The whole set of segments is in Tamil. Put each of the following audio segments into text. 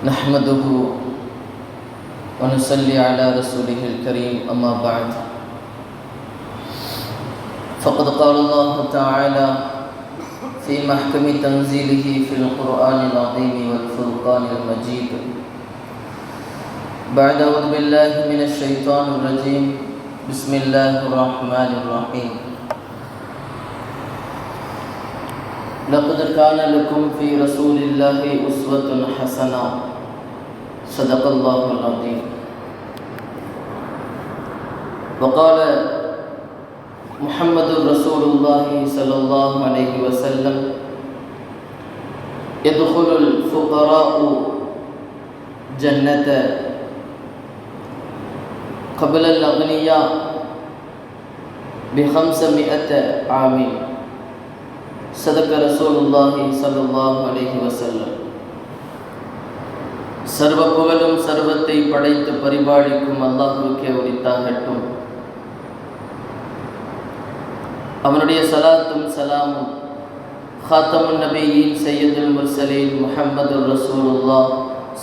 نحمده ونصلي على رسوله الكريم أما بعد فقد قال الله تعالى في محكم تنزيله في القرآن العظيم والفرقان المجيد بعد أعوذ بالله من الشيطان الرجيم بسم الله الرحمن الرحيم لقد كان لكم في رسول الله أسوة حسنة صدق الله العظيم. وقال محمد رسول الله صلى الله عليه وسلم يدخل الفقراء جنة قبل الأغنياء ب500 عام صدق رسول الله صلى الله عليه وسلم. சர்வ புகழும் சர்வத்தை படைத்து பரிபாலிக்கும் அல்லாஹ்வுக்கே உரித்தாகட்டும். அவனுடைய சலாத்தும் சலாமும் ஹாத்தமுன் நபியின் சையதுல் முர்சலீன் முஹம்மது ரசூலுல்லாஹ்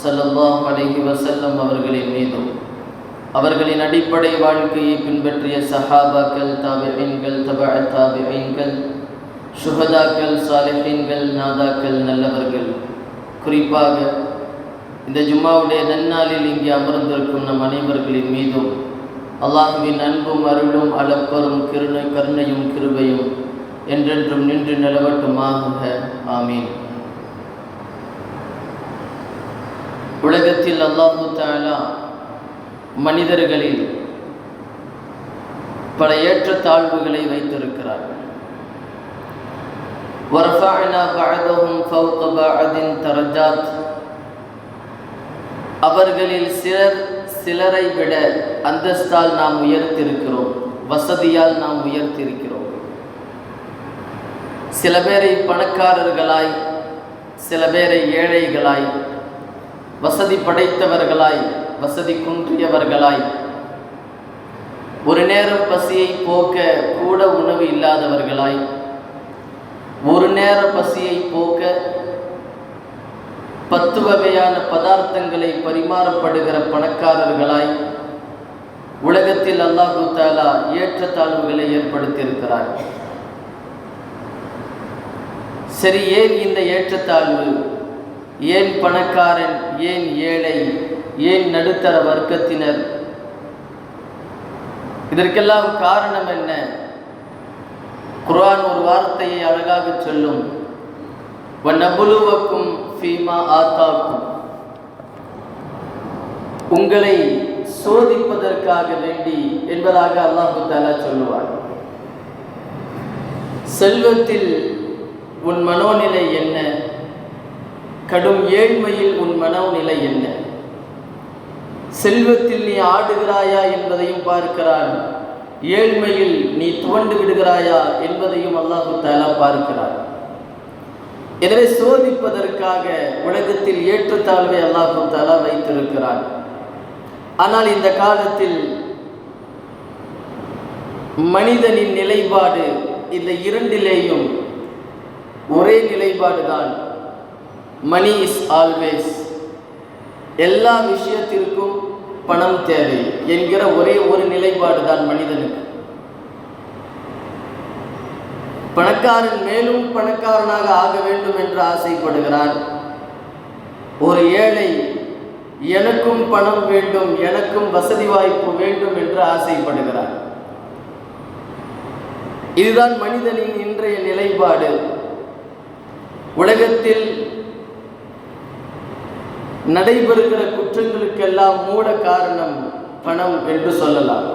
ஸல்லல்லாஹு அலைஹி வஸல்லம் அவர்களின் மீதும் அவர்களின் அடிப்படை வாழ்க்கையை பின்பற்றிய சஹாபாக்கள், தாபிஈன்கள், தபஅ தாபிஈன்கள், சுஹதாக்கள், சாலிஹீன்கள், நாதாக்கள், நல்லவர்கள், குறிப்பாக இந்த ஜும்மாவுடைய நன்னாளில் இங்கே அமர்ந்திருக்கும் நம் அனைவர்களின் மீதும் அல்லாஹ்வின் அன்பும் அருளும் அளப்பரும் கருணையும் கிருபையும் என்றென்றும் நின்று நிலவட்டுமாக. ஆமீன். உலகத்தில் அல்லாஹு தஆலா மனிதர்களில் பல ஏற்றத்தாழ்வுகளை வைத்திருக்கிறார். وَرَفَعْنَا بَعْضَهُمْ فَوْقَ بَعْضٍ دَرَجَاتٍ. அவர்களில் சிலரை விட அந்தஸ்தால் நாம் உயர்த்திருக்கிறோம், வசதியால் நாம் உயர்த்திருக்கிறோம். சில பேரை பணக்காரர்களாய், சில பேரை ஏழைகளாய், வசதி படைத்தவர்களாய், வசதி குன்றியவர்களாய், ஒரு நேரம் பசியை போக்க கூட உணவு இல்லாதவர்களாய், ஒரு நேர பசியை போக்க 10 வகையான பதார்த்தங்களை பரிமாறப்படுகிற பணக்காரர்களாய் உலகத்தில் அல்லாஹு தஆலா ஏற்றத்தாழ்வுகளை ஏற்படுத்தியிருக்கிறார். சரி, ஏன் இந்த ஏற்றத்தாழ்வு? ஏன் பணக்காரன், ஏன் ஏழை, ஏன் நடுத்தர வர்க்கத்தினர்? இதற்கெல்லாம் காரணம் என்ன? குர்ஆன் ஒரு வார்த்தையை அழகாக சொல்லும், வநபுலுவக்கும் ஃபீமா ஆதாக்கும். உங்களை சோதிப்பதற்காக வேண்டி என்பதாக அல்லாஹு தஆலா சொல்லுவார். செல்வத்தில் உன் மனோநிலை என்ன? கடும் ஏழ்மையில் உன் மனோநிலை என்ன? செல்வத்தில் நீ ஆடுகிறாயா என்பதையும் பார்க்கிறான், ஏழ்மையில் நீ துவண்டு விடுகிறாயா என்பதையும் அல்லாஹு தஆலா பார்க்கிறார். எனவே சோதிப்பதற்காக உலகத்தில் ஏற்றத்தாழ்வை அல்லாஹு தஆலா வைத்திருக்கிறார். ஆனால் இந்த காலத்தில் மனிதனின் நிலைப்பாடு இந்த இரண்டிலேயும் ஒரே நிலைப்பாடுதான். மணி இஸ் ஆல்வேஸ், எல்லா விஷயத்திற்கும் பணம் தேவை என்கிற ஒரே ஒரு நிலைப்பாடு தான் மனிதனுக்கு. பணக்காரன் மேலும் பணக்காரனாக ஆக வேண்டும் என்று ஆசைப்படுகிறான். ஒரு ஏழை எனக்கும் பணம் வேண்டும், எனக்கும் வசதி வாய்ப்பு வேண்டும் என்று ஆசைப்படுகிறான். இதுதான் மனிதனின் இன்றைய நிலைப்பாடு. உலகத்தில் நடைபெறுகிற குற்றங்களுக்கெல்லாம் மூல காரணம் பணம் என்று சொல்லலாம்.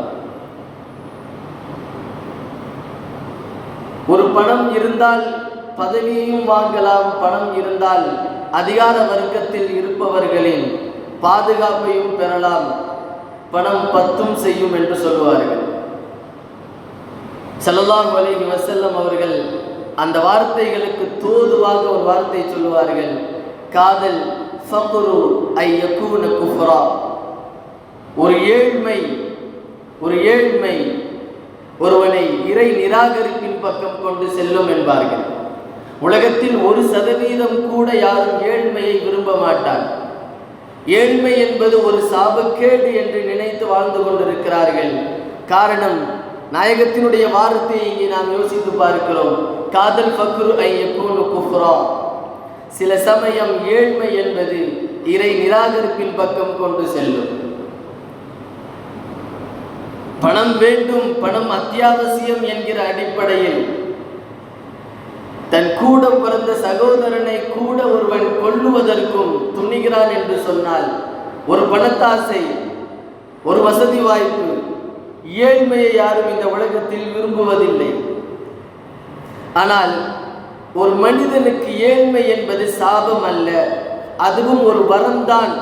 ஒரு பணம் இருந்தால் பதவியையும் வாங்கலாம், பணம் இருந்தால் அதிகார வர்க்கத்தில் இருப்பவர்களின் பாதுகாப்பையும் பெறலாம், பணம் 10 செய்யும் என்று சொல்வார்கள். ஸல்லல்லாஹு அலைஹி வஸல்லம் அவர்கள் அந்த வார்த்தைகளுக்கு தோதுவாக ஒரு வார்த்தை சொல்வார்கள், காதல் ஃபக்ரு ஐ யகூன குஃப்ரா. ஒரு ஏழ்மை ஒருவனை இறை நிராகரிப்பின் பக்கம் கொண்டு செல்லும் என்பார்கள். உலகத்தில் 1% கூட யாரும் ஏழ்மையை விரும்ப மாட்டார். ஏழ்மை என்பது ஒரு சாபக்கேடு என்று நினைத்து வாழ்ந்து கொண்டிருக்கிறார்கள். காரணம், நாயகத்தினுடைய வார்த்தையை இங்கே நாம் யோசித்து பார்க்கிறோம். காதல் ஃபக்ரு ஐ யகூனு குஃப்ரா. சில சமயம் ஏழ்மை என்பது இறை நிராகரிப்பின் பக்கம் கொண்டு செல்லும். பணம் வேண்டும், பணம் அத்தியாவசியம் என்கிற அடிப்படையில் தன் கூட பிறந்த சகோதரனை கூட ஒருவன் கொல்லுவதற்கும் துணிகிறான் என்று சொன்னால், ஒரு பணத்தாசை, ஒரு வசதி வாய்ப்பு, ஏழ்மையை யாரும் இந்த உலகத்தில் விரும்புவதில்லை. ஆனால் ஒரு மனிதனுக்கு ஏழ்மை என்பது சாபம் அல்ல, அதுவும் ஒரு வரம்தான்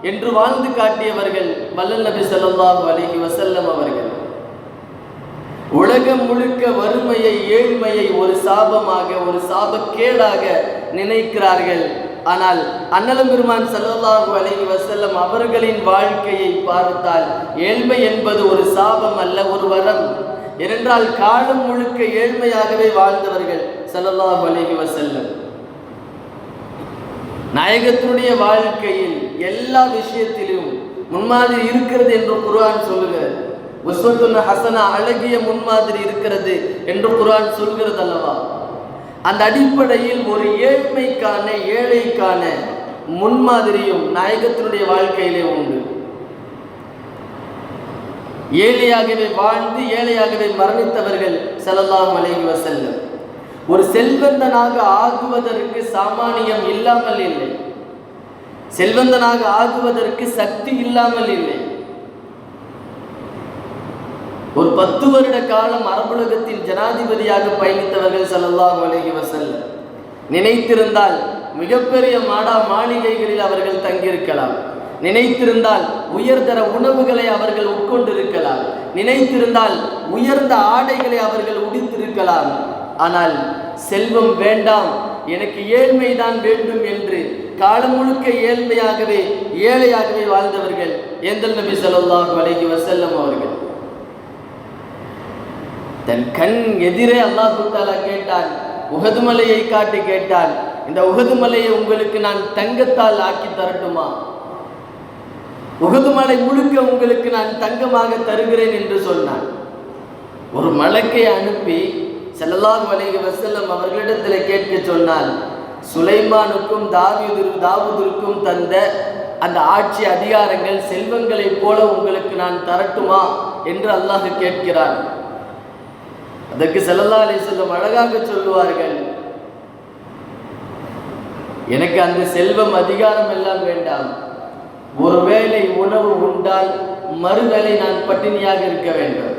என்று வாழ்ந்து காட்டியவர்கள் வல்லல் நபி ஸல்லல்லாஹு அலைஹி வஸல்லம் அவர்கள். உலகம் முழுக்க வறுமையை, ஏழ்மையை ஒரு சாபமாக, ஒரு சாபக்கேடாக நினைக்கிறார்கள். ஆனால் அண்ணலம் பெருமான் ஸல்லல்லாஹு அலைஹி வஸல்லம் அவர்களின் வாழ்க்கையை பார்த்தால் ஏழ்மை என்பது ஒரு சாபம் அல்ல, ஒரு வரம். ஏனென்றால் காலம் முழுக்க ஏழ்மையாகவே வாழ்ந்தவர்கள் ஸல்லல்லாஹு அலைஹி வஸல்லம். நாயகத்தினுடைய வாழ்க்கையில் எல்லா விஷயத்திலும் முன்மாதிரி இருக்கிறது என்று குர்ஆன் சொல்லுகிறது. உஸ்வத்துன் ஹஸனா, அழகிய முன்மாதிரி இருக்கிறது என்று குர்ஆன் சொல்கிறது அல்லவா? அந்த அடிப்படையில் ஒரு ஏழ்மைக்கான, ஏழைக்கான முன்மாதிரியும் நாயகத்தினுடைய வாழ்க்கையிலே உண்டு. ஏழையாகவே வாழ்ந்து ஏழையாகவே மரணித்தவர்கள் ஸல்லல்லாஹு அலைஹி வஸல்லம். ஒரு செல்வந்தனாக ஆகுவதற்கு சாமானியம் இல்லாமல் இல்லை, செல்வந்தனாக ஆகுவதற்கு சக்தி இல்லாமல் இல்லை. ஒரு 10 வருட காலம் அரபுலகத்தின் ஜனாதிபதியாக பயணித்தவர்கள் ஸல்லல்லாஹு அலைஹி வஸல்லம். நினைத்திருந்தால் மிகப்பெரிய மாளிகைகளில் அவர்கள் தங்கியிருக்கலாம், நினைத்திருந்தால் உயர்தர உணவுகளை அவர்கள் உட்கொண்டிருக்கலாம், நினைத்திருந்தால் உயர்ந்த ஆடைகளை அவர்கள் உடுத்திருக்கலாம். ஆனால் செல்வம் வேண்டாம், எனக்கு ஏழ்மைதான் வேண்டும் என்று காலம் முழுக்க ஏழ்மையாகவே, ஏழையாகவே வாழ்ந்தவர்கள் ஏந்தல் நபி ஸல்லல்லாஹு அலைஹி வஸல்லம் அவர்கள். தன் கண் எதிரே அல்லாஹ் தஆலா கேட்டான், உஹது மலையை காட்டி கேட்டான், இந்த உஹது மலையை உங்களுக்கு நான் தங்கத்தால் ஆக்கி தரட்டுமா? உஹது மலை முழுக்க உங்களுக்கு நான் தங்கமாக தருகிறேன் என்று சொன்னான். ஒரு மலக்கை அனுப்பி ஸல்லல்லாஹு அலைஹி வஸல்லம் அவர்களிடத்தில் கேட்க சொன்னால், சுலைமானுக்கும் தாவூதிற்கும் தந்த அந்த ஆட்சி அதிகாரங்கள், செல்வங்களைப் போல உங்களுக்கு நான் தரட்டுமா என்று அல்லாஹ் கேட்கிறான். அதற்கு ஸல்லல்லாஹு அலைஹி வஸல்லம் அழகாக சொல்லுவார்கள், எனக்கு அந்த செல்வம், அதிகாரம் எல்லாம் வேண்டாம். ஒருவேளை உணவு உண்டால் மறுவேளை நான் பட்டினியாக இருக்க வேண்டும்.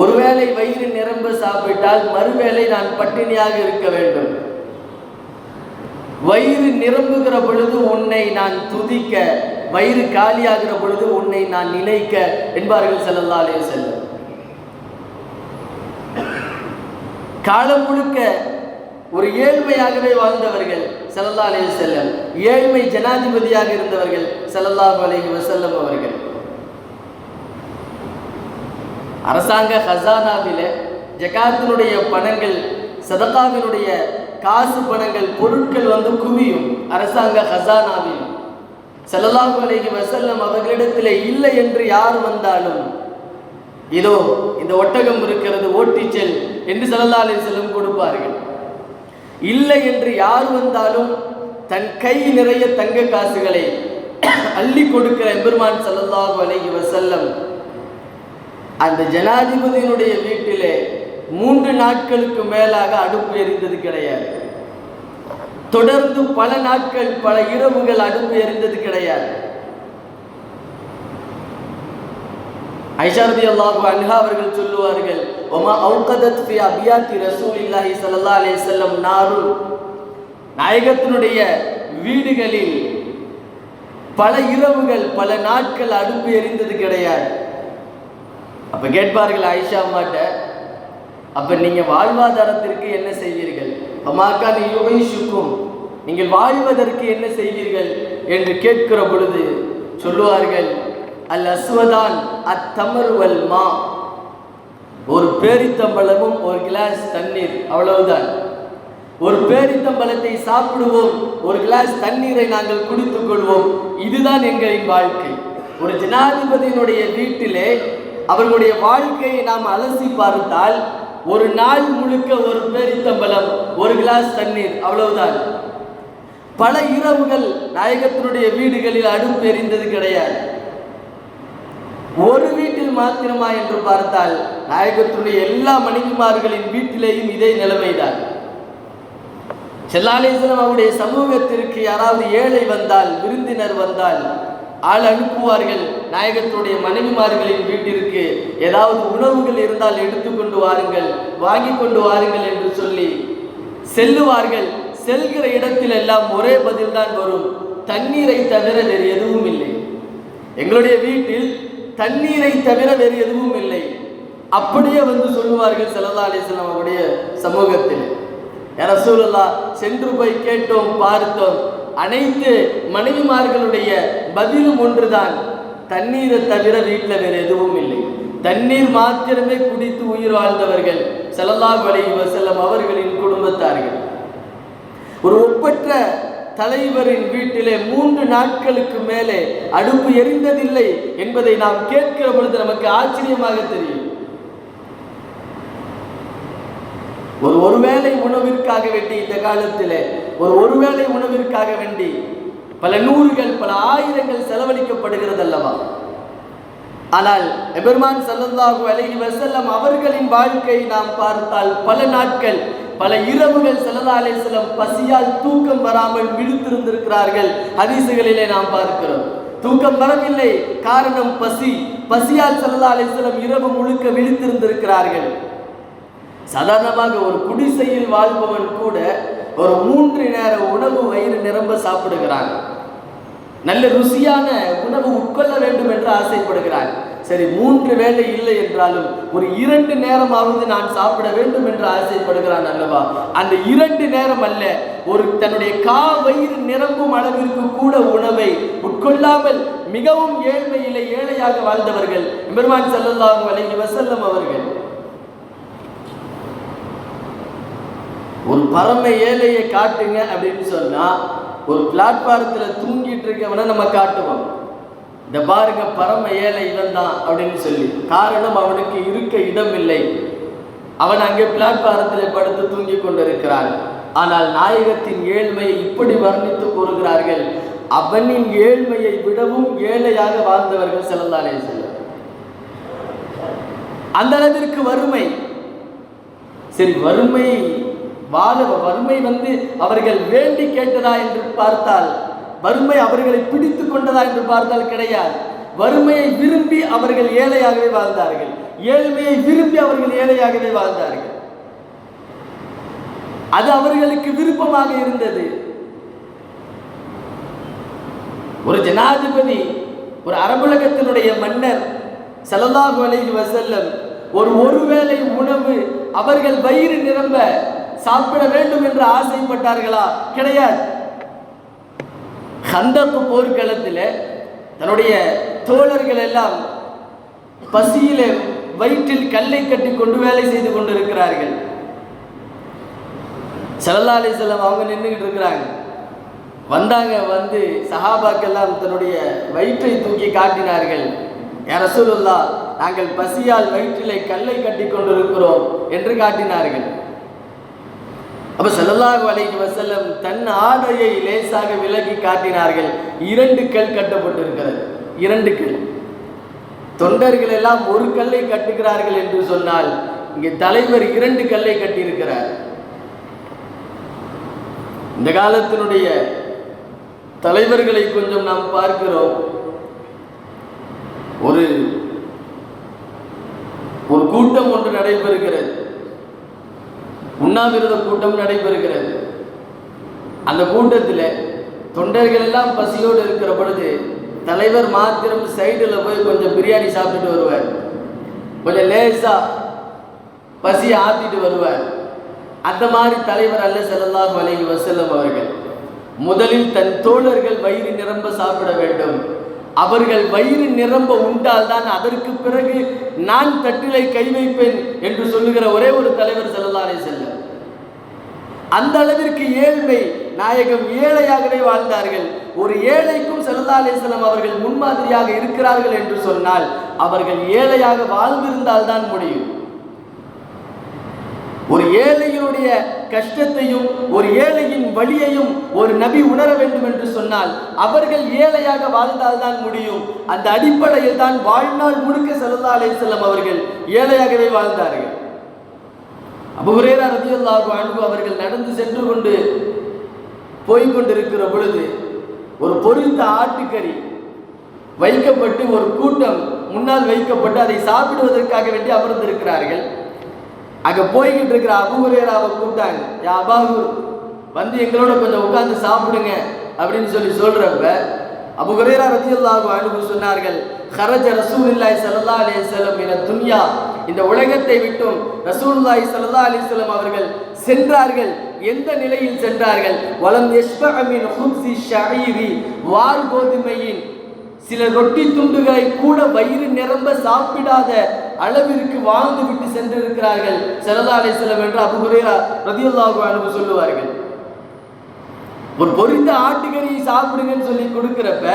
ஒருவேளை வயிறு நிரம்ப சாப்பிட்டால் மறுவேளை நான் பட்டினியாக இருக்க வேண்டும். வயிறு நிரம்புகிற பொழுது உன்னை நான் துதிக்க, வயிறு காலியாகிற பொழுது உன்னை நான் நினைக்க என்பார்கள் ஸல்லல்லாஹு அலைஹி வஸல்லம். காலம் முழுக்க ஒரு ஏழ்மையாகவே வாழ்ந்தவர்கள் ஸல்லல்லாஹு அலைஹி வஸல்லம், ஏழ்மை ஜனாதிபதியாக இருந்தவர்கள் ஸல்லல்லாஹு அலைஹி வஸல்லம் அவர்கள். அரசாங்க ஹசானாவிலே ஜகாத்தினுடைய பணங்கள், சதகாவினுடைய காசு பணங்கள், பொருட்கள் வந்து குவியும் அரசாங்க ஹசானாவில். ஸல்லல்லாஹு அலைஹி வஸல்லம் அவர்களிடத்தில் இல்லை என்று யார் வந்தாலும், இதோ இந்த ஒட்டகம் இருக்கிறது, ஓட்டிச்செல் என்று ஸல்லல்லாஹு அலைஹி வஸல்லம் கொடுப்பார்கள். இல்லை என்று யார் வந்தாலும் தன் கை நிறைய தங்க காசுகளை அள்ளி கொடுக்கிற எம்பெருமான் ஸல்லல்லாஹு அலைஹி வஸல்லம் அந்த ஜனாதிபதியினுடைய வீட்டிலே 3 நாட்களுக்கு மேலாக அடுப்பு எரிந்தது கிடையாது. தொடர்ந்து பல நாட்கள், பல இரவுகள் அடுப்பு எரிந்தது கிடையாது. ஆயிஷா ரலியல்லாஹு அன்ஹா அவர்கள் சொல்லுவார்கள், ஒமா அவுகதத் ஃபி அபியாத்தி ரசூலில்லாஹி ஸல்லல்லாஹு அலைஹி வஸல்லம் நாருன். நாயகத்தினுடைய வீடுகளில் பல இரவுகள், பல நாட்கள் அடுப்பு எரிந்தது கிடையாது. அப்ப கேட்பார்கள் ஆயிஷா அம்மாட்ட, அப்ப நீங்க வாழ்வாதாரத்திற்கு என்ன செய்வீர்கள்? அம்மாக்கான யுகைஷுக்கும், நீங்கள் வாழ்வதற்கு என்ன செய்வீர்கள் என்று கேட்கிற பொழுது சொல்லுவார்கள், அல் அஸ்வதான் அத்தமர் வல் மா. ஒரு பேரித்தம்பளமும் ஒரு கிளாஸ் தண்ணீர், அவ்வளவுதான். ஒரு பேரித்தம்பழத்தை சாப்பிடுவோம், ஒரு கிளாஸ் தண்ணீரை நாங்கள் குடித்துக் கொள்வோம். இதுதான் எங்களின் வாழ்க்கை. ஒரு ஜனாதிபதியினுடைய வீட்டிலே அவர்களுடைய வாழ்க்கையை நாம் அலசி பார்த்தால் ஒரு நாள் முழுக்க ஒரு பேரித்தம்பழம், ஒரு கிளாஸ் தண்ணீர், அவ்வளவுதான். பல இரவுகள் நாயகத்தினுடைய வீடுகளில் அடுப்பு எரிந்தது கிடையாது. ஒரு வீட்டில் மாத்திரமா என்று பார்த்தால் நாயகத்தினுடைய எல்லா மனைவிமார்களின் வீட்டிலேயும் இதே நிலைமைதான். ஸல்லல்லாஹு அலைஹி வஸல்லம் அவருடைய சமூகத்திற்கு யாராவது ஏழை வந்தால், விருந்தினர் வந்தால் ஆள் அனுப்புவார்கள். நாயகத்தினுடைய மனைவிமார்களின் வீட்டிற்கு ஏதாவது உணவுகள் இருந்தால் எடுத்துக்கொண்டு வாருங்கள், வாங்கி கொண்டு வாருங்கள் என்று சொல்லி செல்லுவார்கள். செல்கிற இடத்தில் எல்லாம் ஒரே பதில் தான் வரும், தண்ணீரை தவிர வேறு எதுவும் இல்லை. எங்களுடைய வீட்டில் தண்ணீரை தவிர வேறு எதுவும் இல்லை. அப்படியே வந்து சொல்லுவார்கள் ஸல்லல்லாஹு அலைஹி வஸல்லம் அவருடைய சமூகத்தில். யா ரசூலுல்லாஹ், சென்று போய் கேட்டோம், பார்த்தோம், அனைத்து மனைவிமார்களுடைய பதிலும் ஒன்றுதான், தண்ணீரை தவிர வீட்டில் வேறு எதுவும் இல்லை. தண்ணீர் மாத்திரமே குடித்து உயிர் வாழ்ந்தவர்கள் ஸல்லல்லாஹு அலைஹி வஸல்லம் அவர்களின் குடும்பத்தார்கள். ஒரு ஒப்பற்ற தலைவரின் வீட்டிலே 3 நாட்களுக்கு மேலே அடுப்பு எரிந்ததில்லை என்பதை நாம் கேட்கிற பொழுது நமக்கு ஆச்சரியமாக தெரியும். ஒருவேளை உணவிற்காக வேண்டி இந்த காலத்தில் ஒருவேளை உணவிற்காக வேண்டி பல நூறுகள், பல ஆயிரங்கள் செலவழிக்கப்படுகிறது அல்லவா? ஆனால் எபெருமான் ஸல்லல்லாஹு அலைஹி வஸல்லம் அவர்களின் வாழ்க்கை நாம் பார்த்தால் பல நாட்கள், பல இரவுகள் ஸல்லல்லாஹு அலைஹி வஸல்லம் பசியால் தூக்கம் வராமல் விழித்திருந்திருக்கிறார்கள். ஹதீசுகளிலே நாம் பார்க்கிறோம். தூக்கம் வரவில்லை, காரணம் பசி. பசியால் ஸல்லல்லாஹு அலைஹி வஸல்லம் இரவு முழுக்க விழித்திருந்திருக்கிறார்கள். சாதாரணமாக ஒரு குடிசையில் வாழ்பவன் கூட ஒரு 3 நேர உணவு வயிறு நிரம்ப சாப்பிடுகிறான். நல்ல ருசியான உணவு உட்கொள்ள வேண்டும் என்று ஆசைப்படுகிறான். சரி, 3 வேளை இல்லை என்றாலும் ஒரு 2 நேரமாவது நான் சாப்பிட வேண்டும் என்று ஆசைப்படுகிறான் அல்லவா? அந்த 2 நேரம் அல்ல, ஒரு தன்னுடைய வயிறு நிரம்பும் அளவிற்கு கூட உணவை உட்கொள்ளாமல் மிகவும் ஏழ்மையிலே ஏழையாக வாழ்ந்தவர்கள் பெருமான் ஸல்லல்லாஹு அலைஹி வஸல்லம் அவர்கள். ஒரு பரம ஏழையை காட்டுங்க அப்படின்னு சொன்னா ஒரு பிளாட்பாரத்தில் தூங்கிட்டு இருக்கவனை நம்ம காட்டுவோம். இந்த பாருங்க பரம ஏழை இவன் தான் அப்படின்னு சொல்லி. காரணம், அவனுக்கு இருக்க இடம் இல்லை. அவன் அங்கே பிளாட்பாரத்தில் படுத்து தூங்கி கொண்டிருக்கிறான். ஆனால் நாயகத்தின் ஏழ்மையை இப்படி வர்ணித்து கூறுகிறார்கள், அவனின் ஏழ்மையை விடவும் ஏழையாக வாழ்ந்தவர்கள் ஸல்லல்லாஹு அலைஹி வஸல்லம். அந்த அளவிற்கு வறுமை. சரி, வறுமை வந்து அவர்கள் வேண்டி கேட்டதா என்று பார்த்தால், வறுமை அவர்களை பிடித்து கொண்டதா என்று பார்த்தால் கிடையாது. வறுமையை விரும்பி அவர்கள் ஏழையாகவே வாழ்ந்தார்கள். ஏழ்மையை விரும்பி அவர்கள் ஏழையாகவே வாழ்ந்தார்கள். அது அவர்களுக்கு விருப்பமாக இருந்தது. ஒரு ஜனாதிபதி, ஒரு அரபுலகத்தினுடைய மன்னர் ஸல்லல்லாஹு அலைஹி வஸல்லம் ஒருவேளை உணவு அவர்கள் வயிறு நிரம்ப சாப்பிட வேண்டும் என்று ஆசைப்பட்டார்களா? கிடையாது. கந்தக் போர்க்களத்தில் தன்னுடைய தோழர்கள் எல்லாம் பசியிலே வயிற்றில் கல்லை கட்டி கொண்டு வேலை செய்து கொண்டிருக்கிறார்கள். ஸல்லல்லாஹு அலைஹி வஸல்லம் அவங்க நின்றுகிட்டு இருக்கிறாங்க. வந்தாங்க. வந்து சஹாபாக்கெல்லாம் தன்னுடைய வயிற்றை தூக்கி காட்டினார்கள். யா ரசூலுல்லாஹ், நாங்கள் பசியால் வயிற்றிலே கல்லை கட்டி கொண்டிருக்கிறோம் என்று காட்டினார்கள். அப்ப ஸல்லல்லாஹு அலைஹி வஸல்லம் தன் ஆடையை லேசாக விலகி காட்டினார்கள். 2 கல் கட்டப்பட்டிருக்கிறது. 2 கல். தொண்டர்கள் எல்லாம் ஒரு கல்லை கட்டுகிறார்கள் என்று சொன்னால், இங்கே தலைவர் 2 கல்லை கட்டியிருக்கிறார். இந்த காலத்தினுடைய தலைவர்களை கொஞ்சம் நாம் பார்க்கிறோம். ஒரு கூட்டம் ஒன்று நடைபெறுகிறது, உண்ணாவிரத கூட்டம் நடைபெறுகிறது. அந்த கூட்டத்தில் தொண்டர்கள் எல்லாம் பசியோடு இருக்கிற பொழுது தலைவர் மாத்திரம் சைடில் போய் கொஞ்சம் பிரியாணி சாப்பிட்டுட்டு வருவார். கொஞ்சம் லேசா பசியை ஆத்திட்டு வருவார். அந்த மாதிரி தலைவர் அல்ல ஸல்லல்லாஹு அலைஹி வஸல்லம் அவர்கள். முதலில் தன் தோழர்கள் வயிறு நிரம்ப சாப்பிட வேண்டும். அவர்கள் வயிறு நிரம்ப உண்டால் தான் அதற்கு பிறகு நான் தட்டிலை கை வைப்பேன் என்று சொல்லுகிற ஒரே ஒரு தலைவர் ஸல்லல்லாஹு அலைஹி வஸல்லம். அந்த அளவிற்கு ஏழ்மை, நாயகம் ஏழையாகவே வாழ்ந்தார்கள். ஒரு ஏழைக்கும் ஸல்லல்லாஹு அலைஹி வஸல்லம் அவர்கள் முன்மாதிரியாக இருக்கிறார்கள் என்று சொன்னால் அவர்கள் ஏழையாக வாழ்ந்திருந்தால் தான் முடியும். ஒரு ஏழையினுடைய கஷ்டத்தையும் ஒரு ஏழையின் வலியையும் ஒரு நபி உணர வேண்டும் என்று சொன்னால் அவர்கள் ஏழையாக வாழ்ந்தால்தான் முடியும். அந்த அடிப்படையில் தான் வாழ்நாள் முழுக்க ஸல்லல்லாஹு அலைஹி வஸல்லம் அவர்கள் ஏழையாகவே வாழ்ந்தார்கள். அபூ ஹுரைரா ரலியல்லாஹு அன்ஹு அவர்கள் நடந்து சென்று கொண்டு போய்கொண்டிருக்கிற பொழுது ஒரு பொரித்த ஆட்டுக்கறி வைக்கப்பட்டு ஒரு கூட்டம் முன்னால் வைக்கப்பட்டு அதை சாப்பிடுவதற்காக வேண்டி அமர்ந்திருக்கிறார்கள். அங்க போய்கிட்டு இருக்கிற அபூ ஹுரைராவை கூப்பிட்டாங்க. யா அபூ, வந்து எங்களோட கொஞ்சம் உட்கார்ந்து சாப்பிடுங்க அப்படின்னு சொல்றப்ப அபூ ஹுரைரா ரலியல்லாஹு அன்ஹு சொன்னார்கள், ஹரஜ ரசூலுல்லாஹி ஸல்லல்லாஹு அலைஹி வஸல்லம் மின துன்யா, இந்த உலகத்தை விட்டும் ரசூலுல்லாஹி ஸல்லல்லாஹு அலைஹி வஸல்லம் அவர்கள் சென்றார்கள். எந்த நிலையில் சென்றார்கள்? வலம் யஷ்பஅ மின் ஹுப்ஸி ஷஈரி, வார் கோதுமையின் சில ரொட்டி துண்டுகளை கூட வயிறு நிரம்ப சாப்பிடாத அளவிற்கு வாழ்ந்து விட்டு சென்றிருக்கிறார்கள் ஸல்லல்லாஹு அலைஹி வஸல்லம் என்று அபூ ஹுரைரா ரலியல்லாஹு அன்ஹு சொல்லுவார்கள். ஒரு பொரித்த ஆட்டுக்கறியை சாப்பிடுங்கன்னு சொல்லி கொடுக்கிறப்ப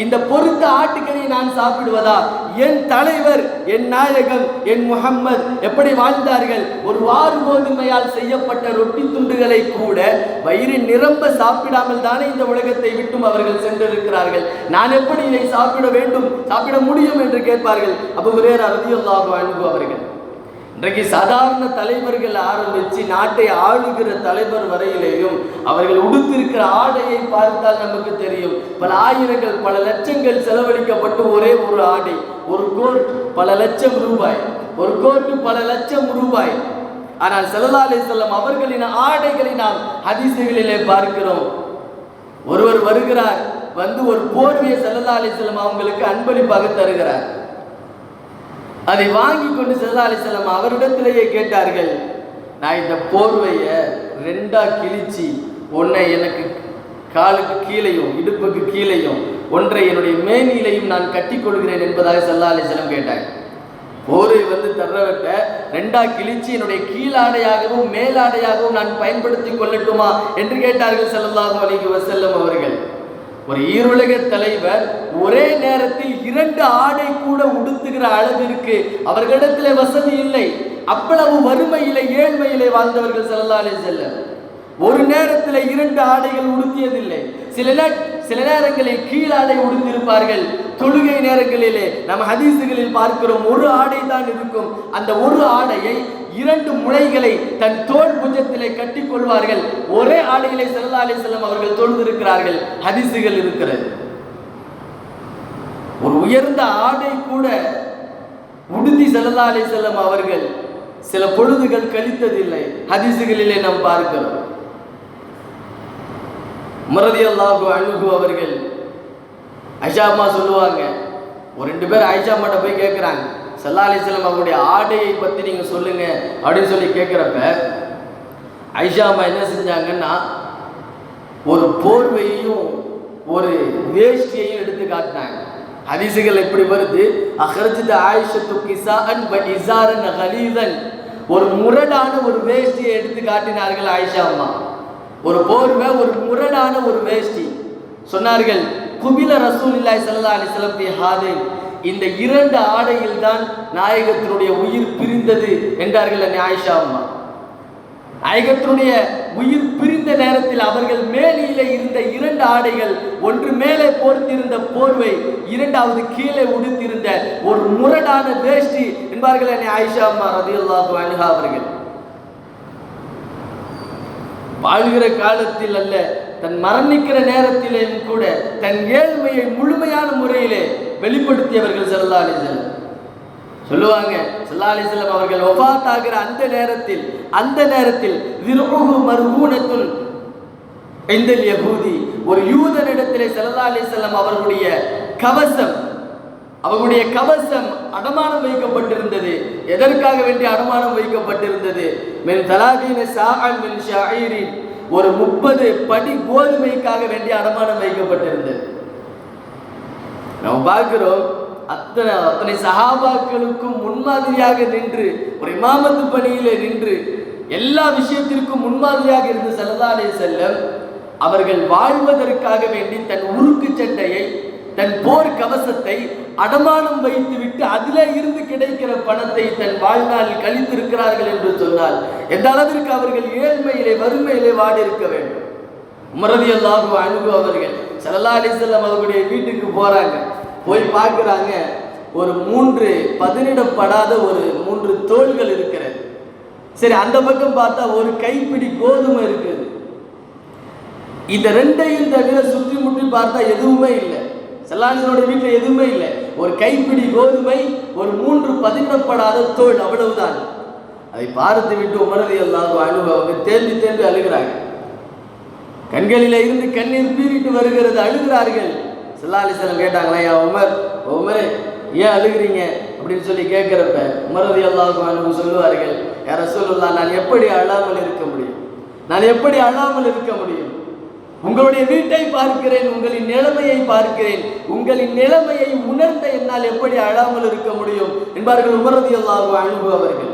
இந்த பொரித்த ஆட்டுக்கறியை நான் சாப்பிடுவதா? என் தலைவர், என் நாயகம், என் முஹம்மத் எப்படி வாழ்ந்தார்கள்? ஒரு வார் கோதுமையால் செய்யப்பட்ட ரொட்டி துண்டுகளை கூட வயிறு நிரம்ப சாப்பிடாமல் தானே இந்த உலகத்தை விட்டும் அவர்கள் சென்றிருக்கிறார்கள். நான் எப்படி இதை சாப்பிட முடியும் என்று கேட்பார்கள் அபூ ஹுரைரா ரலியல்லாஹு அன்ஹு அவர்கள். இன்றைக்கு சாதாரண தலைவர்கள் ஆரம்பித்து நாட்டை ஆளுகிற தலைவர் வரையிலேயும் அவர்கள் உடுத்திருக்கிற ஆடையை பார்த்தால் நமக்கு தெரியும். பல ஆயிரங்கள் பல லட்சங்கள் செலவழிக்கப்பட்டு ஒரே ஒரு ஆடை, ஒரு கோட் பல லட்சம் ரூபாய், ஒரு கோட்டு பல லட்சம் ரூபாய். ஆனால் ஸல்லல்லாஹு அலைஹி வஸல்லம் அவர்களின் ஆடைகளை நாம் ஹதீஸ்களிலே பார்க்கிறோம். ஒருவர் வருகிறார், வந்து ஒரு போர்வையை ஸல்லல்லாஹு அலைஹி வஸல்லம் அவங்களுக்கு அன்பளிப்பாக தருகிறார். அதை வாங்கி கொண்டு ஸல்லல்லாஹு அலைஹி வஸல்லம் அவரிடத்திலேயே கேட்டார்கள், நான் இந்த போர்வையை ரெண்டா கிழிச்சு ஒன்றை எனக்கு காலுக்கு கீழையும் இடுப்புக்கு கீழையும் ஒன்றை என்னுடைய மேனியிலையும் நான் கட்டிக்கொள்கிறேன் என்பதாக ஸல்லல்லாஹு அலைஹி வஸல்லம் கேட்டாங்க. போர்வை தர்றவட்ட ரெண்டா கிழிச்சு என்னுடைய கீழாடையாகவும் மேலாடையாகவும் நான் பயன்படுத்தி கொள்ளட்டுமா என்று கேட்டார்கள் ஸல்லல்லாஹு அலைஹி வஸல்லம் அவர்கள். ஒரு ஈருலக தலைவர் ஒரே நேரத்தில் 2 ஆடை கூட உடுத்துகிற அளவிற்கு அவர்களிடத்தில் வசதி இல்லை. அவ்வளவு வறுமையிலே ஏழ்மையிலே வாழ்ந்தவர்கள் ஸல்லல்லாஹு அலைஹி வஸல்லம். ஒரு நேரத்தில் 2 ஆடைகள் உடுத்தியதில்லை. சில நேரங்களில் கீழாடை உடுத்திருப்பார்கள். தொழுகை நேரங்களிலே நம்ம ஹதீசுகளில் பார்க்கிறோம், ஒரு ஆடை தான் இருக்கும். அந்த ஒரு ஆடையை 2 முளைகளை தன் தோல் புஜத்திலே கட்டிக் கொள்வார்கள். ஒரே ஆடையிலே ஸல்லல்லாஹு அலைஹி வஸல்லம் அவர்கள் தொழுதிருக்கிறார்கள். ஹதீசுகள் இருக்கிறது. ஒரு உயர்ந்த ஆடை கூட உடுத்தி ஸல்லல்லாஹு அலைஹி வஸல்லம் அவர்கள் சில பொழுதுகள் கழித்ததில்லை. ஹதீசுகளிலே நாம் பார்க்கிறோம். உமர் ரலியல்லாஹு அன்ஹு அவர்கள், ஆயிஷா அம்மா சொல்லுவாங்க, ஒரு 2 பேர் ஆயிஷா அம்மாட்ட போய் கேட்குறாங்க, ஸல்லல்லாஹு அலைஹி வஸல்லம் அவருடைய ஆடையை பற்றி நீங்கள் சொல்லுங்க அப்படின்னு சொல்லி கேட்குறப்ப ஆயிஷா அம்மா என்ன செஞ்சாங்கன்னா ஒரு போர்வையையும் ஒரு வேஷ்டியையும் எடுத்து காட்டினாங்க. ஹதீசுகள் எப்படி வருது, அஹ்ரஜத் ஆயிஷத்து கிஸாஅன் வ இஸாரன் கலீதன், ஒரு முரடான ஒரு வேஷ்டியை எடுத்து காட்டினார்கள் ஆயிஷா அம்மா. ஒரு போர்வை, ஒரு முரடான ஒரு வேஷ்டி. சொன்னார்கள், குபில ரசூலுல்லாஹி ஸல்லல்லாஹு அலைஹி வஸல்லம் ஃபி ஹாதைன், இந்த 2 ஆடையில் தான் நாயகத்தினுடைய உயிர் பிரிந்தது என்றார்கள் ஆயிஷா அம்மா. நாயகத்தினுடைய உயிர் பிரிந்த நேரத்தில் அவர்கள் மேலிலே இருந்த 2 ஆடைகள், ஒன்று மேலே போர்த்திருந்த போர்வை, 2வது கீழே உடுத்திருந்த ஒரு முரடான வேஷ்டி என்பார்கள் ஆயிஷா அம்மா ரலியல்லாஹு அன்ஹா அவர்கள். வாழ்கிற காலத்தில் அல்ல, தன் மரணிக்கிற நேரத்திலேயும் கூட தன் ஏழ்மையை முழுமையான முறையிலே வெளிப்படுத்தியவர்கள் ஸல்லல்லாஹு அலைஹி வஸல்லம். சொல்லுவாங்க, ஸல்லல்லாஹு அலைஹி வஸல்லம் அவர்கள் வஃபாத் ஆகிற அந்த நேரத்தில் விருஹு மர்ஹூனத்துன் இந்தல் யஹூதி, ஒரு யூதனிடத்திலே ஸல்லல்லாஹு அலைஹி வஸல்லம் அவர்களுடைய கவசம் அடமானம் வைக்கப்பட்டிருந்தது. எதற்காக வேண்டிய அடமானம் வைக்கப்பட்டிருந்தது? மின் தலாதீன சாஅன் மின் ஷாயிரின், ஒரு 30 படி கோதுமைக்காக வேண்டிய அடமானம் வைக்கப்பட்டிருந்தது. நாம் பார்க்கிறோம், அத்தனை சஹாபாக்களுக்கும் முன்மாதிரியாக நின்று ஒரு இமாமத்து பணியிலே நின்று எல்லா விஷயத்திற்கும் முன்மாதிரியாக இருந்த ஸல்லல்லாஹு அலைஹி வஸல்லம் அவர்கள் வாழ்வதற்காக வேண்டி தன் உருக்கு சட்டையை, தன் போர் கவசத்தை அடமானம் வைத்துவிட்டு அதிலே இருந்து கிடைக்கிற பணத்தை தன் வாழ்நாளில் கழித்திருக்கிறார்கள் என்று சொன்னால் எந்த அளவிற்கு அவர்கள் ஏழ்மையிலே வறுமையிலே வாடி இருக்க வேண்டும். உமர் ரலியல்லாஹு அன்ஹு அவர்கள் ஸல்லல்லாஹு அலைஹி வஸல்லம் அவர்களுடைய வீட்டுக்கு போறாங்க. போய் பார்க்குறாங்க, ஒரு 3 பதனிடப்படாத ஒரு 3 தோள்கள் இருக்கிறது. சரி, அந்த பக்கம் பார்த்தா ஒரு கைப்பிடி கோதுமை இருக்குது. இந்த ரெண்டையும் தவிர சுற்றி முற்றி பார்த்தா எதுவுமே இல்லை. ஸல்லல்லாஹு வீட்டில் எதுவுமே இல்லை. ஒரு கைப்பிடி கோதுமை, ஒரு 3 பதனிடப்படாத தோல், அவ்வளவுதான். அதை பார்த்து விட்டு உமர் ரலியல்லாஹு அன்ஹு அவங்க தேம்பி தேம்பி அழுகிறாங்க. கண்களில் இருந்து கண்ணீர் பீறிட்டு வருகிறது, அழுகிறார்கள். ஸல்லல்லாஹு அலைஹி வஸல்லம் கேட்டாங்களா, யா உமரே ஏன் அழுகிறீங்க அப்படின்னு சொல்லி கேட்கிறப்ப உமர் ரலியல்லாஹு அன்ஹு சொல்லுவார்கள், யா ரசூலுல்லாஹ், நான் எப்படி அழாமல் இருக்க முடியும்? நான் எப்படி அழாமல் இருக்க முடியும்? உங்களுடைய வீட்டை பார்க்கிறேன், உங்களின் நிலைமையை பார்க்கிறேன், உங்களின் நிலைமையை உணர்ந்த என்னால் எப்படி அழாமல் இருக்க முடியும் என்பார்கள் உமர் ரலியல்லாஹு அன்ஹு அவர்கள்.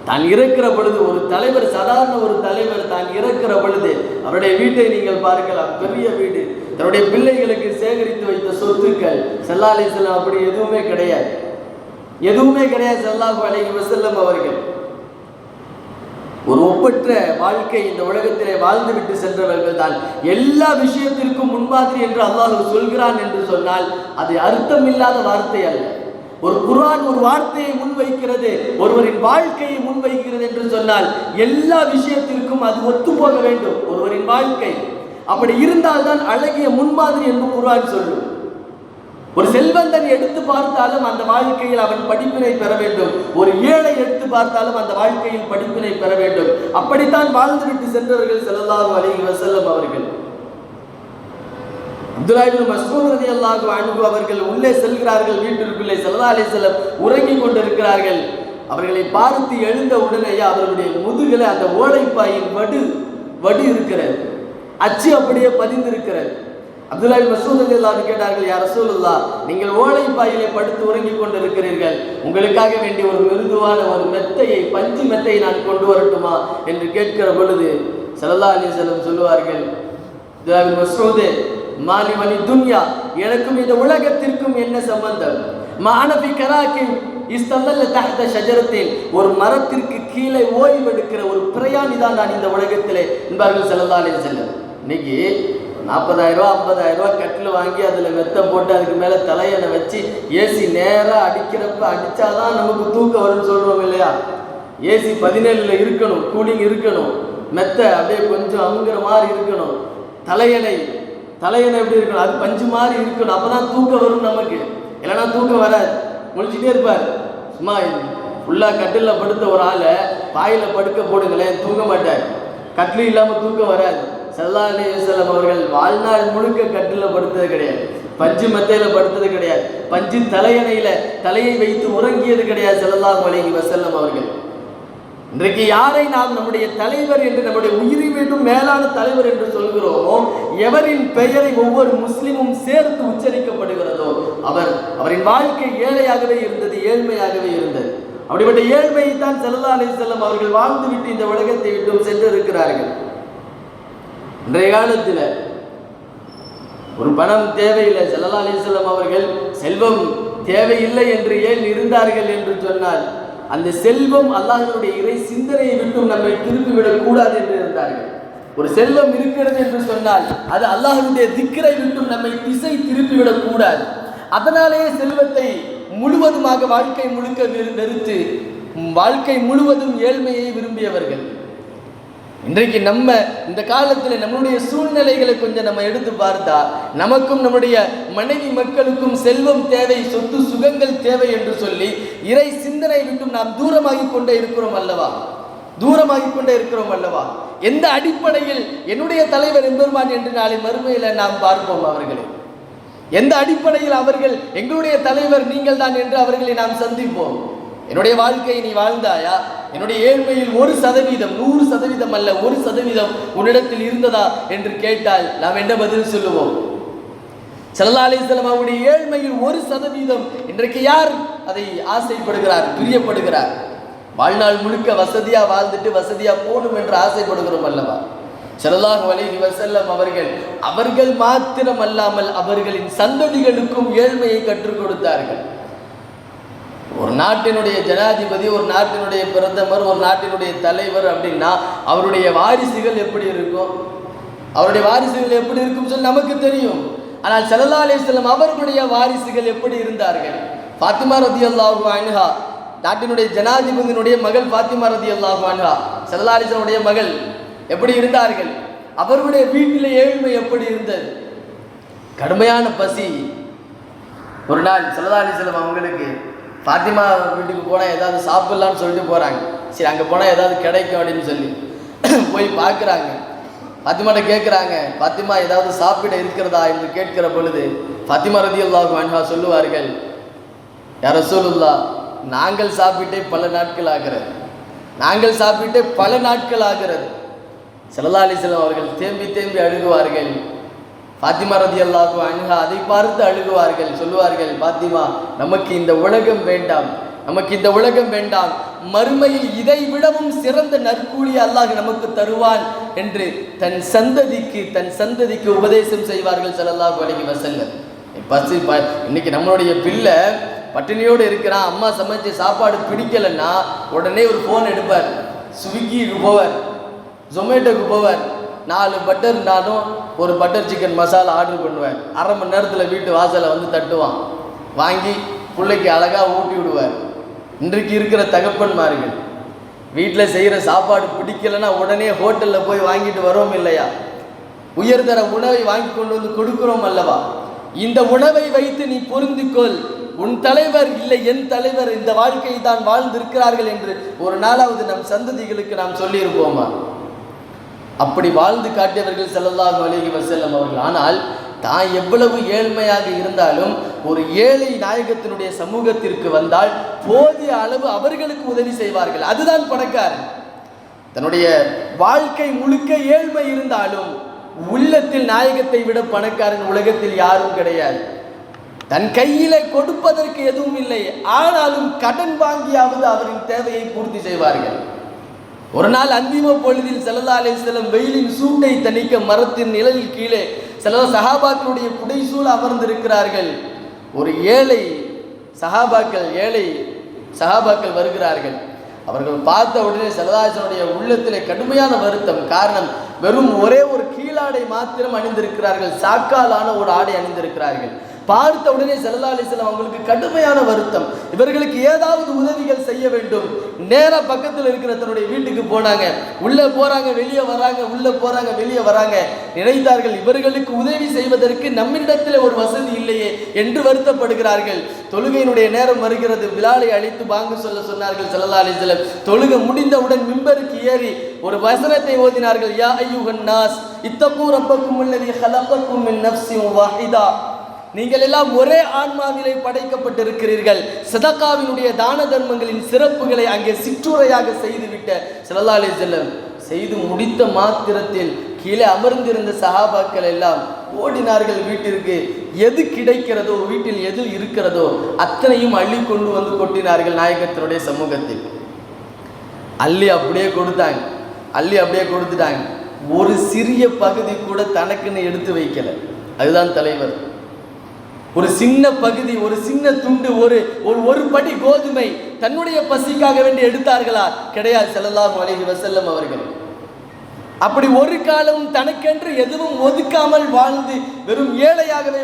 தான் இறக்கிற பொழுது ஒரு தலைவர், சாதாரண ஒரு தலைவர் தான் இறக்கிற பொழுது அவருடைய வீட்டை நீங்கள் பார்க்கலாம். பெரிய வீடு, தன்னுடைய பிள்ளைகளுக்கு சேகரித்து வைத்த சொத்துக்கள். ஸல்லல்லாஹு அலைஹி வஸல்லம் அப்படி எதுவுமே கிடையாது, எதுவுமே கிடையாது. ஸல்லல்லாஹு அலைஹி வஸல்லம் அவர்கள் ஒரு ஒப்பற்ற வாழ்க்கை இந்த உலகத்திலே வாழ்ந்து விட்டு சென்றவர்கள் தான். எல்லா விஷயத்திற்கும் முன்மாதிரி என்று அல்லாஹ் சொல்கிறான் என்று சொன்னால் அது அர்த்தம் இல்லாத வார்த்தை அல்ல. ஒரு குர்ஆன் ஒரு வார்த்தையை முன்வைக்கிறது, ஒருவரின் வாழ்க்கையை முன்வைக்கிறது என்று சொன்னால் எல்லா விஷயத்திற்கும் அது ஒத்து போக வேண்டும் ஒருவரின் வாழ்க்கை. அப்படி இருந்தால்தான் அழகிய முன்மாதிரி என்று குர்ஆன் சொல்லும். ஒரு செல்வந்தன் எடுத்து பார்த்தாலும் அந்த வாழ்க்கையில் அவன் படிப்பினை பெற வேண்டும். ஒரு ஏழை எடுத்து பார்த்தாலும் அந்த வாழ்க்கையில் படிப்பினை பெற வேண்டும். அப்படித்தான் வாழ்ந்துவிட்டு சென்றவர்கள் ஸல்லல்லாஹு அலைஹி வஸல்லம் அவர்கள். அப்துல்லாஹ் இப்னு மஸ்ஊத் ரலியல்லாஹு அன்ஹு அவர்கள் உள்ளே செல்கிறார்கள். வீட்டிற்குள்ளே ஸல்லல்லாஹு அலைஹி வஸல்லம் உறங்கிக் கொண்டிருக்கிறார்கள். அவர்களை பார்த்து எழுந்த உடனேயே அவர்களுடைய முதுகிலே அந்த ஓலைப்பாயின் வடு இருக்கிறது, அச்சு அப்படியே பதிந்திருக்கிறது. அப்துல்லாஹ் இப்னு மஸ்ஊத் ரலியல்லாஹு அன்ஹு கேட்டார்கள், யா ரசூலுல்லாஹ், நீங்கள் ஓலைப்பாயிலே படுத்து உறங்கிக் கொண்டிருக்கிறீர்கள், உங்களுக்காக வேண்டிய ஒரு மிருதுவான ஒரு மெத்தையை, பஞ்சு மெத்தையை நான் கொண்டு வரட்டுமா என்று கேட்கிற பொழுது ஸல்லல்லாஹு அலைஹி வஸல்லம் சொல்லுவார்கள், அப்துல்லாஹ் இப்னு மஸ்ஊத், மாலி வலி துன்யா, எனக்கும் இந்த உலகத்திற்கும் என்ன சம்பந்தம்? மானபி கராக்கின் இஸ்தல்லல்ல தஹ்த ஷஜரத்தில், ஒரு மரத்திற்கு கீழே ஓய்வெடுக்கிற ஒரு பிரயாணி தான் நான் இந்த உலகத்திலே என்பார்கள் ஸல்லல்லாஹு அலைஹி வஸல்லம். இன்னைக்கு 40,000 ரூபா 50,000 ரூபா கட்டில் வாங்கி அதில் மெத்தை போட்டு அதுக்கு மேலே தலையணை வச்சு ஏசி நேராக அடிக்கிறப்ப அடித்தாதான் நமக்கு தூக்கம் வரும்னு சொல்கிறோம் இல்லையா? ஏசி 17ல் இருக்கணும், கூலிங் இருக்கணும், மெத்தை அப்படியே கொஞ்சம் அமுங்கிற மாதிரி இருக்கணும், தலையணை எப்படி இருக்கணும், அது பஞ்சு மாதிரி இருக்கணும், அப்போ தான் தூக்கம் வரும் நமக்கு. இல்லைன்னா தூக்கம் வராது, முழிச்சுட்டே இருப்பார். சும்மா ஃபுல்லாக கட்டிலில் படுத்த ஒரு ஆளை பாயில் படுக்க போடுங்களேன், தூங்க மாட்டார். கட்டில் இல்லாமல் தூக்கம் வராது. ஸல்லல்லாஹு அலைஹி வஸல்லம் அவர்கள் வாழ்நாள் முழுக்க கட்டிலில் படுத்தது கிடையாது, பஞ்சு மெத்தையில் படுத்தது கிடையாது, பஞ்சு தலையை வைத்து உறங்கியது கிடையாது ஸல்லல்லாஹு அலைஹி வஸல்லம் அவர்கள். இன்றைக்கு யாரை நாம் நம்முடைய தலைவர் என்று, நம்முடைய உயிரை வேண்டும் மேலான தலைவர் என்று சொல்கிறோமோ, எவரின் பெயரை ஒவ்வொரு முஸ்லிமும் சேர்த்து உச்சரிக்கப்படுகிறதோ அவரின் வாழ்க்கை ஏழையாகவே இருந்தது, ஏழ்மையாகவே இருந்தது. அப்படிப்பட்ட ஏழ்மையை தான் ஸல்லல்லாஹு அலைஹி வஸல்லம் அவர்கள் வாழ்ந்து விட்டு இந்த உலகத்தை விட்டு சென்றிருக்கிறார்கள். இன்றைய காலத்தில் ஒரு பணம் தேவையில்லை. ஸல்லல்லாஹு அலைஹி வஸல்லம் அவர்கள் செல்வம் தேவையில்லை என்று ஏன் இருந்தார்கள் என்று சொன்னால், அந்த செல்வம் அல்லாஹ்வுடைய இறை சிந்தனையை விட்டும் நம்மை திருப்பிவிடக் கூடாது என்று இருந்தார்கள். ஒரு செல்வம் இருக்கிறது என்று சொன்னால் அது அல்லாஹ்வுடைய திக்ரை விட்டும் நம்மை திசை திருப்பிவிடக் கூடாது. அதனாலேயே செல்வத்தை முழுவதுமாக வாழ்க்கை முழுக்க வெறுத்து வாழ்க்கை முழுவதும் ஏழ்மையை விரும்பியவர்கள். இன்றைக்கு நம்ம இந்த காலத்தில் நம்மளுடைய சூழ்நிலைகளை கொஞ்சம் நம்ம எடுத்து பார்த்தா, நமக்கும் நம்முடைய மனைவி மக்களுக்கும் செல்வம் தேவை, சொத்து சுகங்கள் தேவை என்று சொல்லி இறை சிந்தனை விட்டும் நாம் தூரமாகி கொண்டே இருக்கிறோம் அல்லவா? எந்த அடிப்படையில் என்னுடைய தலைவர் எம்பெருமான் என்று நாளை மறுமையில் நாம் பார்ப்போம் அவர்களை? எந்த அடிப்படையில் அவர்கள் எங்களுடைய தலைவர் நீங்கள் தான் என்று அவர்களை நாம் சந்திப்போம்? என்னுடைய வாழ்க்கையை நீ வாழ்ந்தாயா? என்னுடைய ஏழ்மையில் 1%, 100% அல்ல, 1% உன்னிடத்தில் இருந்ததா என்று கேட்டால் நாம் என்ன பதில் சொல்லுவோம்? ஸல்லல்லாஹு அலைஹி வஸல்லம் அவருடைய ஏழ்மையில் 1% இன்றைக்கு யார் அதை ஆசைப்படுகிறார், பிரியப்படுகிறார்? வாழ்நாள் முழுக்க வசதியாக வாழ்ந்துட்டு வசதியாக போகணும் என்று ஆசைப்படுகிறோம் அல்லவா? ஸல்லல்லாஹு அலைஹி வஸல்லம் அவர்கள் மாத்திரமல்லாமல் அவர்களின் சந்ததிகளுக்கும் ஏழ்மையை கற்றுக் கொடுத்தார்கள். ஒரு நாட்டினுடைய ஜனாதிபதி, ஒரு நாட்டினுடைய பிரதமர், ஒரு நாட்டினுடைய தலைவர் அப்படின்னா அவருடைய வாரிசுகள் எப்படி இருக்கும், அவருடைய வாரிசுகள் எப்படி இருக்கும் சொல்லி நமக்கு தெரியும். ஆனால் ஸல்லல்லாஹு அலைஹி வஸல்லம் அவர்களுடைய வாரிசுகள் எப்படி இருந்தார்கள்? ஃபாத்திமா ரலியல்லாஹு அன்ஹா, நாட்டினுடைய ஜனாதிபதியினுடைய மகள் ஃபாத்திமா ரலியல்லாஹு அன்ஹா, ஸல்லல்லாஹு அலைஹி வஸல்லம் உடைய மகள் எப்படி இருந்தார்கள்? அவர்களுடைய வீட்டில் ஏழ்மை எப்படி இருந்தது? கடுமையான பசி. ஒரு நாள் ஸல்லல்லாஹு அலைஹி வஸல்லம் அவங்களுக்கு ஃபாத்திமா வீட்டுக்கு போனால் ஏதாவது சாப்பிட்லான்னு சொல்லிட்டு போகிறாங்க. சரி, அங்கே போனால் ஏதாவது கிடைக்கும் அப்படின்னு சொல்லி போய் பார்க்குறாங்க. ஃபாத்திமாட்ட கேட்குறாங்க, ஃபாத்திமா ஏதாவது சாப்பிட இருக்கிறதா என்று கேட்கிற பொழுது ஃபாத்திமா ரலியல்லாஹு அன்ஹா சொல்லுவார்கள், யா ரசூலுல்லாஹ், நாங்கள் சாப்பிட்டே பல நாட்கள் ஆகிறது, நாங்கள் சாப்பிட்டே பல நாட்கள் ஆகிறது. ஸல்லல்லாஹு அலைஹி வஸல்லம் அவர்கள் தேம்பி தேம்பி அழுகுவார்கள். ஃபாத்திமா ரலியல்லாஹு அன்ஹா அதை பார்த்து அழுகுவார்கள். சொல்லுவார்கள், ஃபாத்திமா, நமக்கு இந்த உலகம் வேண்டாம், நமக்கு இந்த உலகம் வேண்டாம், மறுமையில் இதை விடவும் சிறந்த நற்கூலி அல்லாஹ் நமக்கு தருவான் என்று தன் சந்ததிக்கு உபதேசம் செய்வார்கள் ஸல்லல்லாஹு அலைஹி வஸல்லம். பசி, இன்னைக்கு நம்மளுடைய பிள்ளை பட்டினியோடு இருக்கிறான், அம்மா சமைச்ச சாப்பாடு பிடிக்கலைன்னா உடனே ஒரு ஃபோன் எடுப்பார், ஸ்விக்கிக்கு போவார், ஜொமேட்டோக்கு போவார், 4 பட்டர் நானும் ஒரு பட்டர் சிக்கன் மசாலா ஆர்டர் பண்ணுவேன். அரை மணி நேரத்தில் வீட்டு வாசலை வந்து தட்டுவான், வாங்கி பிள்ளைக்கு அழகாக ஊட்டி விடுவார். இன்றைக்கு இருக்கிற தகப்பன்மார்கள் வீட்டில் செய்கிற சாப்பாடு பிடிக்கலைன்னா உடனே ஹோட்டலில் போய் வாங்கிட்டு வரோம் இல்லையா? உயர்தர உணவை வாங்கி கொண்டு வந்து கொடுக்கிறோம் அல்லவா? இந்த உணவை வைத்து நீ பொருந்திக்கொள், உன் தலைவர் இல்லை என் தலைவர் இந்த வாழ்க்கையை தான் வாழ்ந்திருக்கிறார்கள் என்று ஒரு நாளாவது நம் சந்ததிகளுக்கு நாம் சொல்லியிருப்போமா? அப்படி வாழ்ந்து காட்டியவர்கள் ஸல்லல்லாஹு அலைஹி வஸல்லம் அவர்கள். ஆனால் தான் எவ்வளவு ஏழ்மையாக இருந்தாலும் ஒரு ஏழை நாயகத்தினுடைய சமூகத்திற்கு வந்தால் போதிய அளவு அவர்களுக்கு உதவி செய்வார்கள். அதுதான் பணக்காரன். தன்னுடைய வாழ்க்கை முழுக்க ஏழ்மை இருந்தாலும் உள்ளத்தில் நாயகத்தை விட பணக்காரன் உலகத்தில் யாரும் கிடையாது. தன் கையில கொடுப்பதற்கு எதுவும் இல்லை, ஆனாலும் கடன் வாங்கியாவது அவரின் தேவையை பூர்த்தி செய்வார்கள். ஒரு நாள் அந்திம பொழுதில் ஸல்லல்லாஹு அலைஹி வஸல்லம் வெயிலின் சூட்டை தணிக்க மரத்தின் நிழலில் கீழே சில சஹாபாக்களுடைய புடைசூழ அமர்ந்திருக்கிறார்கள். ஒரு ஏழை சஹாபாக்கள் வருகிறார்கள். அவர்கள் பார்த்த உடனே ஸல்லல்லாஹு அலைஹி வஸல்லம் உள்ளத்திலே கடுமையான வருத்தம். காரணம், வெறும் ஒரே ஒரு கீழாடை மாத்திரம் அணிந்திருக்கிறார்கள், சாக்காலான ஒரு ஆடை அணிந்திருக்கிறார்கள். பார்த்த உடனே ஸல்லல்லாஹு அலைஹி வஸல்லம் அவங்களுக்கு கடுமையான வருத்தம். இவர்களுக்கு ஏதாவது உதவிகள் செய்ய வேண்டும். நேராக பக்கத்தில் இருக்கிற தன்னுடைய வீட்டுக்கு போனாங்க. உள்ளே போறாங்க, வெளியே வராங்க, உள்ளே போறாங்க, வெளியே வராங்க. நினைத்தார்கள், இவர்களுக்கு உதவி செய்வதற்கு நம்மிடத்தில் ஒரு வசதி இல்லையே என்று வருத்தப்படுகிறார்கள். தொழுகையினுடைய நேரம் வருகிறது. பிலாலை அழைத்து பாங்கு சொல்ல சொன்னார்கள் ஸல்லல்லாஹு அலைஹி வஸல்லம். தொழுகை முடிந்தவுடன் மிம்பருக்கு ஏறி ஒரு வசனத்தை ஓதினார்கள், யா அய்யுஹன் நாஸ் இத்தகூ ரப்பக்கும் அல்லதி ஹலகக்கும் மின் நஃப்ஸின் வாஹிதா. நீங்கள் எல்லாம் ஒரே ஆன்மாவிலே படைக்கப்பட்டிருக்கிறீர்கள். சதகாவினுடைய தான தர்மங்களின் சிறப்புகளை அங்கே சிற்றுரையாக செய்துவிட்ட ஸல்லல்லாஹு அலைஹி வஸல்லம் செய்து முடித்த மாத்திரத்தில் கீழே அமர்ந்திருந்த சஹாபாக்கள் எல்லாம் ஓடினார்கள் வீட்டிற்கு. எது கிடைக்கிறதோ, வீட்டில் எது இருக்கிறதோ அத்தனையும் அள்ளி கொண்டு வந்து கொட்டினார்கள் நாயகத்தினுடைய சமூகத்தில். அள்ளி அப்படியே கொடுத்துட்டாங்க. ஒரு சிறிய பகுதி கூட தனக்குன்னு எடுத்து வைக்கல. அதுதான் தலைவர். ஒரு சின்ன பகுதி, ஒரு சின்ன துண்டு, ஒரு படி கோதுமை தன்னுடைய பசிக்காக வேண்டி எடுத்தார்களா? கிடையாது ஸல்லல்லாஹு அலைஹி வஸல்லம் அவர்கள். அப்படி ஒரு காலம் தனக்கென்று எதுவும் ஒதுக்காமல் வாழ்ந்து வெறும் ஏழையாகவே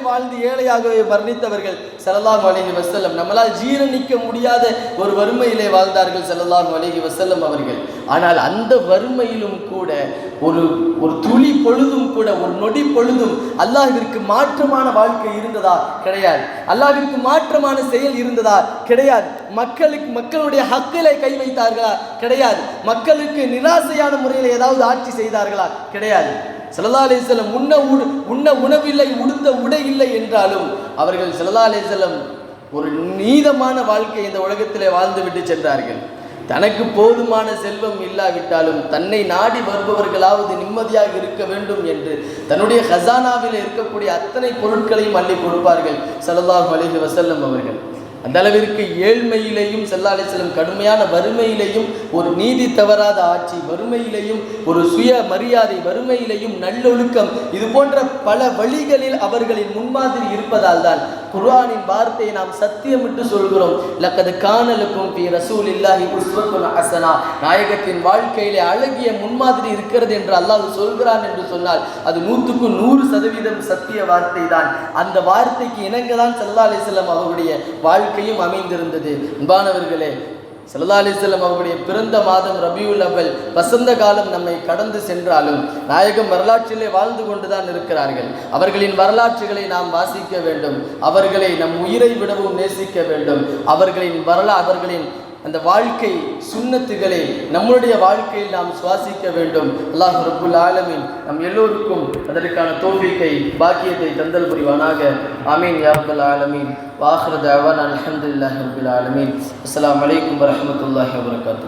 மரணித்தவர்கள் ஸல்லல்லாஹு அலைஹி வஸல்லம். நம்மளால் ஜீரணிக்க முடியாத ஒரு வறுமையிலே வாழ்ந்தார்கள் ஸல்லல்லாஹு அலைஹி வஸல்லம் அவர்கள். ஆனால் அந்த வறுமையிலும் கூட ஒரு துளி பொழுதும் கூட, ஒரு நொடி பொழுதும் அல்லாஹ்விற்கு மாற்றமான வாழ்க்கை இருந்ததா? கிடையாது. அல்லாஹ்விற்கு மாற்றமான செயல் இருந்ததா? கிடையாது. மக்களுடைய ஹக்கிலே கை வைத்தார்களா? கிடையாது. மக்களுக்கு நிராசையான முறையில் ஏதாவது ஆட்சி செய்தார்களா? கிடையாது. ஸல்லல்லாஹு அலைஹி வஸல்லம் உண்ண உணவில்லை, உடுத்த உடை இல்லை என்றாலும் அவர்கள் ஸல்லல்லாஹு அலைஹி வஸல்லம் ஒரு நீதமான வாழ்க்கை இந்த உலகத்திலே வாழ்ந்து விட்டு சென்றார்கள். தனக்கு போதுமான செல்வம் இல்லாவிட்டாலும் தன்னை நாடி வருபவர்களாவது நிம்மதியாக இருக்க வேண்டும் என்று தன்னுடைய ஹசானாவில் இருக்கக்கூடிய அத்தனை பொருட்களையும் அள்ளி கொடுப்பார்கள் ஸல்லல்லாஹு அலைஹி வஸல்லம் அவர்கள். அந்த அளவிற்கு ஏழ்மையிலேயும் ஸல்லல்லாஹு அலைஹி வஸல்லம் கடுமையான வறுமையிலேயும் ஒரு நீதி தவறாத ஆட்சி, வறுமையிலேயும் ஒரு சுய மரியாதை, வறுமையிலேயும் நல்லொழுக்கம், இது போன்ற பல வழிகளில் அவர்களின் முன்மாதிரி இருப்பதால் தான் குர்ஆனின் வார்த்தையை நாம் சத்தியமிட்டு சொல்கிறோம். லக்கத் கான லக்கும் ஃபீ ரசூலில்லாஹி உஸ்வத்துன் ஹஸனா, நாயகத்தின் வாழ்க்கையிலே அழகிய முன்மாதிரி இருக்கிறது என்று அல்லாஹ் சொல்கிறான் என்று சொன்னால் அது 100க்கு 100% சத்திய வார்த்தை தான். அந்த வார்த்தைக்கு இணங்க தான் ஸல்லல்லாஹு அலைஹி வஸல்லம் அவருடைய வாழ்க்கையும் அமைந்திருந்தது. அன்பானவர்களே, ஸல்லல்லாஹு அலைஹி வஸல்லம் அவருடைய பிறந்த மாதம் ரபியுல் அவ்வல், வசந்த காலம் நம்மை கடந்து சென்றாலும் நாயகம் வரலாற்றிலே வாழ்ந்து கொண்டுதான் இருக்கிறார்கள். அவர்களின் வரலாற்றுகளை நாம் வாசிக்க வேண்டும், அவர்களை நம் உயிரை விடவும் நேசிக்க வேண்டும். அவர்களின் அந்த வாழ்க்கை சுன்னத்துகளை நம்முடைய வாழ்க்கையில் நாம் சுவாசிக்க வேண்டும். அல்லாஹ் ரப்புல் ஆலமீன் நம் எல்லோருக்கும் அதற்கான தௌஃபீக்கை, பாக்கியத்தை தந்தல் புரிவானாக. ஆமீன் யா ரப்பல் ஆலமீன். வ ஆகிரு தஅவானா அல்ஹம்துலில்லாஹி ரப்பில் ஆலமீன். அஸ்ஸலாமு அலைக்கும் வரஹ்மத்துல்லாஹி வபரகாத்துஹு.